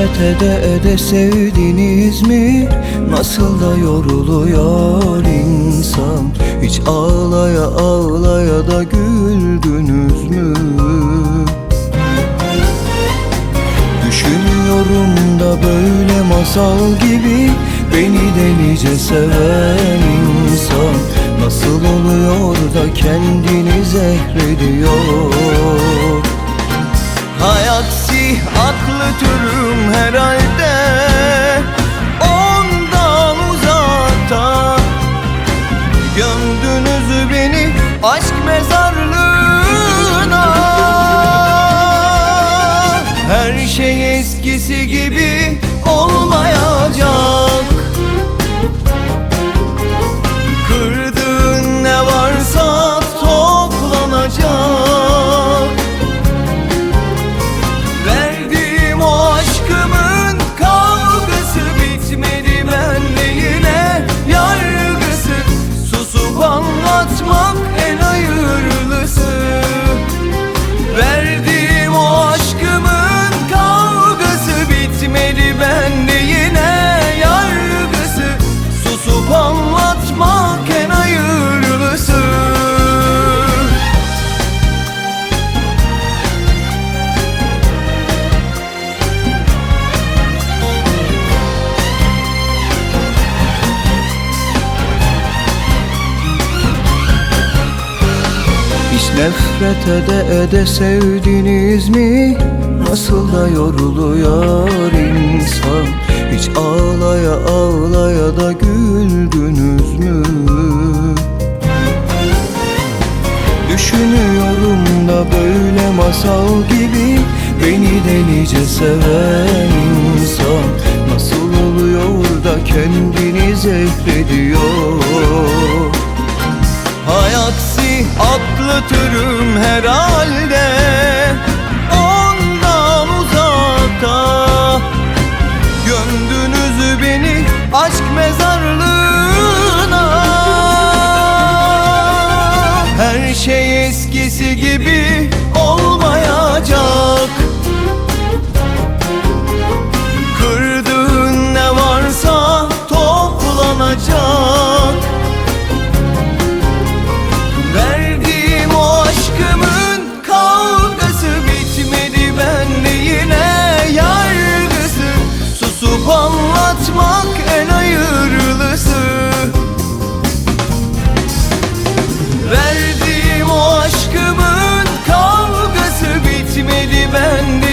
nefret ede sevdiniz mi? Nasıl da yoruluyor insan. Hiç ağlaya ağlaya da güldünüz mü? Düşünüyorum da böyle masal gibi beni delice seven insan nasıl oluyor da kendini zehrediyor? Hayaksi aklı türüm herhalde ondan uzakta. Gömdünüz beni aşk mezarlığına. Her şey eskisi gibi olmayacak. Kırdığın ne varsa toplanacak. Verdiğim o aşkımın kavgası bitmedi benle yine yargısı. Susup anlatmak en hayırlısı. Verdiğim o aşkımın kavgası bitmedi benle yine yargısı. Susup anlatmak en hayırlısı. Hiç nefret ede sevdiniz mi? Nasıl da yoruluyor insan. Hiç ağlaya ağlaya da güldünüz mü? Düşünüyorum da böyle masal gibi beni delice seven insan nasıl oluyor da kendini zehrediyor? Hayaksi aklı türüm herhalde ondan uzakta. Gömdünüz beni aşk mezarlığına. Her şey eskisi gibi olmayacak. Kırdığın ne varsa toplanacak. Verdiğim o aşkımın kavgası bitmedi benle yine yargısı. Susup anlatmak en hayırlısı. Verdiğim o aşkımın kavgası bitmedi benle